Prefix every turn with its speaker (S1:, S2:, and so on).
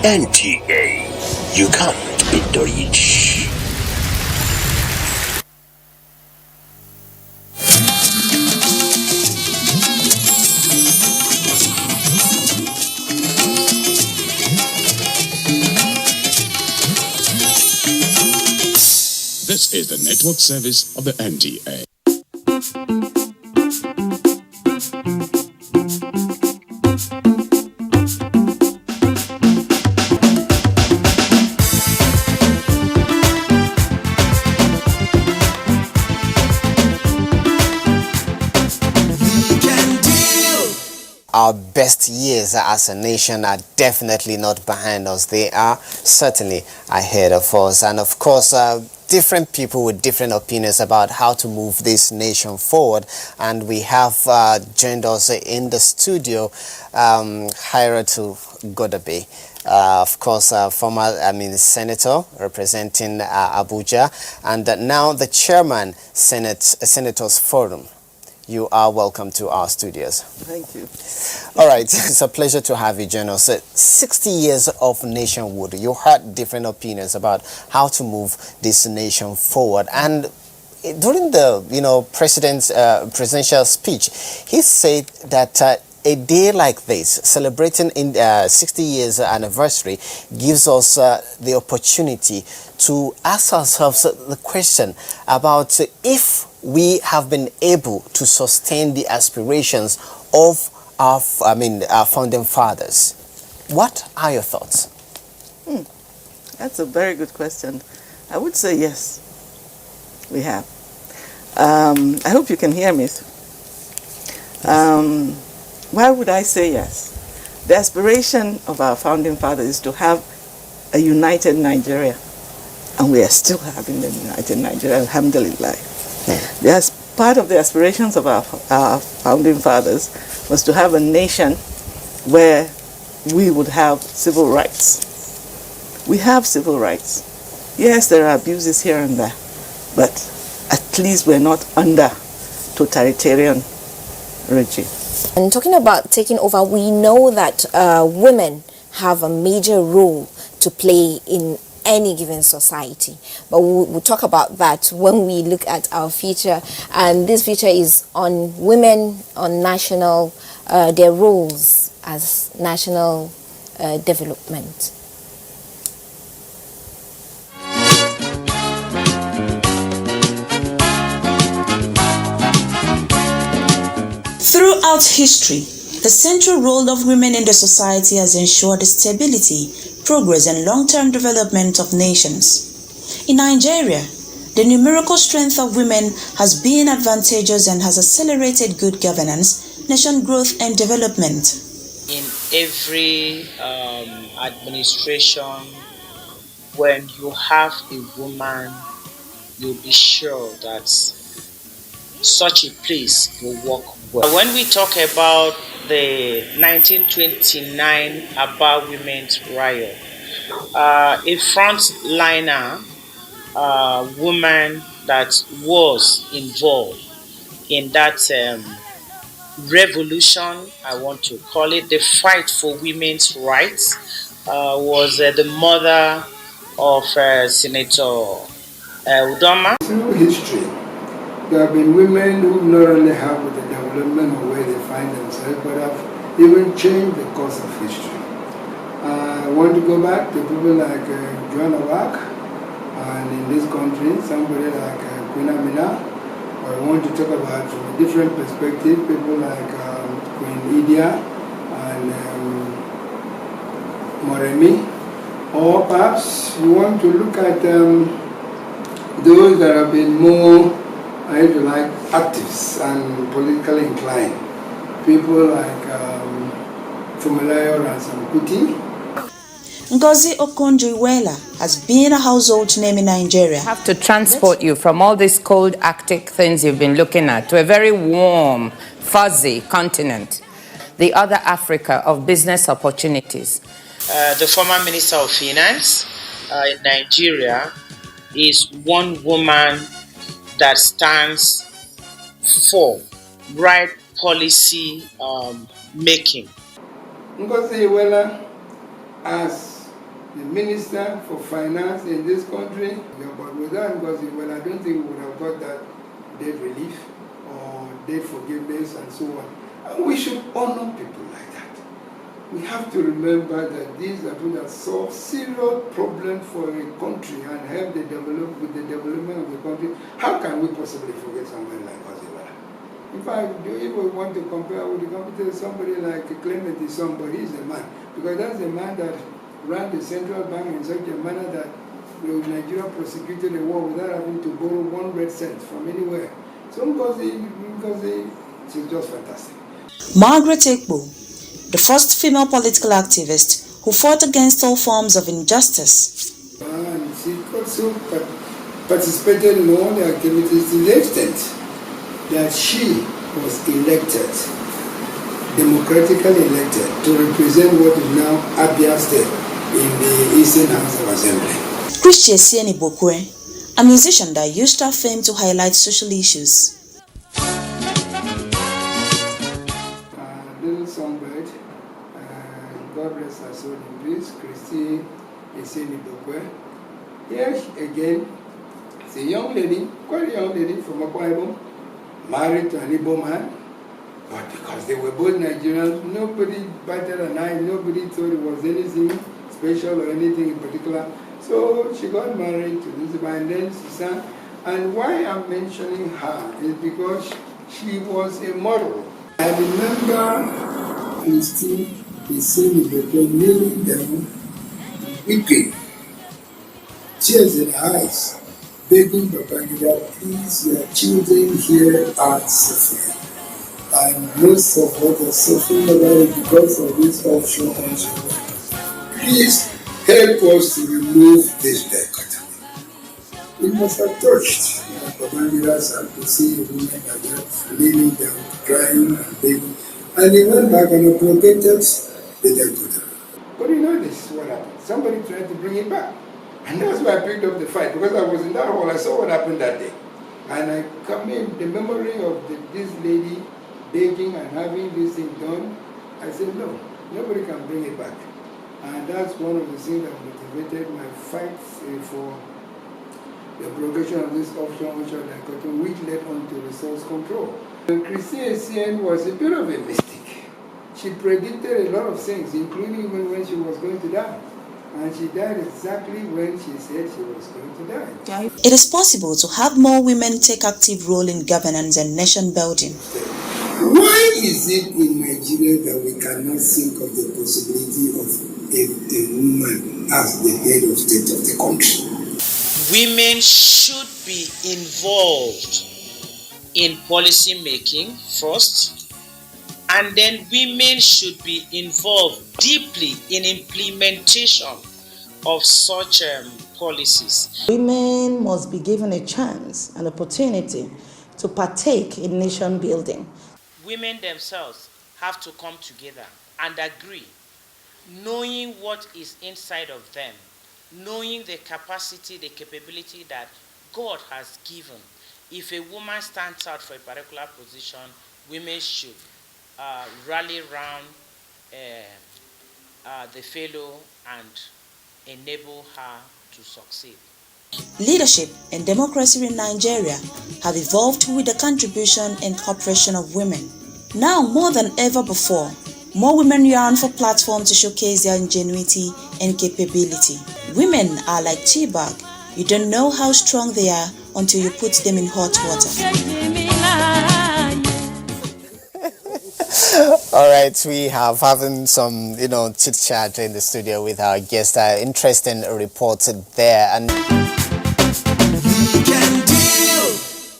S1: NTA. You can't beat the rich.
S2: This is the network service of the NTA.
S3: Our best years as a nation are definitely not behind us. They are certainly ahead of us. And of course, different people with different opinions about how to move this nation forward. And we have joined us in the studio, Hairatu Godabe. Of course, former senator representing Abuja, and now the chairman, Senators Forum. You are welcome to our studios.
S4: Thank you.
S3: All right, it's a pleasure to have you join us. 60 years of nationhood. You heard different opinions about how to move this nation forward. And during the president's presidential speech, he said that a day like this, celebrating in 60 years anniversary, gives us the opportunity to ask ourselves the question about if we have been able to sustain the aspirations of our founding fathers. What are your thoughts?
S4: That's a very good question. I would say yes, we have. I hope you can hear me. Why would I say yes? The aspiration of our founding fathers is to have a united Nigeria. And we are still having the united Nigeria, alhamdulillah. Part of the aspirations of our founding fathers was to have a nation where we would have civil rights. We have civil rights. Yes, there are abuses here and there, but at least we're not under totalitarian regime.
S5: And talking about taking over, we know that women have a major role to play in any given society, but we'll talk about that when we look at our feature, and this feature is on women on national their roles as national development.
S6: Throughout history, the central role of women in the society has ensured the stability, progress and long-term development of nations. In Nigeria, the numerical strength of women has been advantageous and has accelerated good governance, nation growth and development.
S7: In every administration, when you have a woman, you'll be sure that such a place will work well. When we talk about the 1929 Aba Women's Riot, a frontliner woman that was involved in that revolution, I want to call it, the fight for women's rights, was the mother of Senator Udoma.
S8: Through history, there have been women who not only helped with the development of where they find themselves, but have even changed the course of history. I want to go back to people like Joan of Arc, and in this country, somebody like Queen Amina. Or I want to talk about from a different perspective, people like Queen Idia and Moremi. Or perhaps you want to look at those that have been more, if you like, actives and politically inclined. People like Fumilayo Ransome-Kuti.
S6: Ngozi Okonjo-Iweala has been a household name in Nigeria.
S9: Have to transport you from all these cold Arctic things you've been looking at to a very warm, fuzzy continent, the other Africa of business opportunities.
S7: The former Minister of Finance in Nigeria is one woman that stands for right policy making.
S8: Ngozi Iweala has the Minister for Finance in this country. But without Ngozi, well, I don't think we would have got that debt relief or debt forgiveness and so on. And we should honor people like that. We have to remember that these are people that solve serious problems for a country and help the development of the country. How can we possibly forget somebody like Ngozi? In fact, do you even want to compare with somebody like Clement Isong, but he's a man. Because that's the man that ran the central bank in such a manner that Nigeria prosecuted the war without having to borrow 1 red cent from anywhere. So Ngozi, she's just fantastic.
S6: Margaret Ekpo, the first female political activist who fought against all forms of injustice.
S8: And she also participated in all the activities to the extent that she was elected, democratically elected, to represent what is now Abia State in the Eastern House of Assembly.
S6: Christy Esieni Bokwe, a musician that used her fame to highlight social issues.
S8: Little songbird, God bless her soul in peace, Christy Esieni Bokwe. Here again, it's a young lady, quite a young lady from Akwa Ibom, married to an Igbo man, but because they were both Nigerians, nobody batted an eye, nobody thought it was anything special or anything in particular. So she got married to this man, and then she sang. And why I'm mentioning her is because she was a model. I remember Christine Esieni Bokwe kneeling down, weeping, tears in her eyes, begging Babangida, please, your children here are suffering. And most of what are suffering about it because of this offshore oil. Please help us to remove this dichotomy. It must have touched Babangida's and to see a woman like that kneeling down, crying and begging. And he went back and appropriated the dichotomy. But you know this is what happened. Somebody tried to bring it back. And that's why I picked up the fight, because I was in that hall, I saw what happened that day. And I come in, the memory of this lady begging and having this thing done, I said, no, nobody can bring it back. And that's one of the things that motivated my fight for the abrogation of this offshore dichotomy, which led on to resource control. Christy Esieni was a bit of a mystic. She predicted a lot of things, including even when she was going to die. And she died exactly when she said she was going to die.
S6: It is possible to have more women take active role in governance and nation building.
S8: Why is it in Nigeria that we cannot think of the possibility of a woman as the head of state of the country?
S7: Women should be involved in policy making first, and then women should be involved deeply in implementation of such policies.
S10: Women must be given a chance, an opportunity to partake in nation building.
S7: Women themselves have to come together and agree, knowing what is inside of them, knowing the capacity, the capability that God has given. If a woman stands out for a particular position, women should rally around the fellow and enable her to succeed.
S6: Leadership and democracy in Nigeria have evolved with the contribution and cooperation of women. Now more than ever before, more women yearn for platforms to showcase their ingenuity and capability. Women are like tea bag. You don't know how strong they are until you put them in hot water.
S3: All right, we have having some, chit chat in the studio with our guest. Interesting report there. And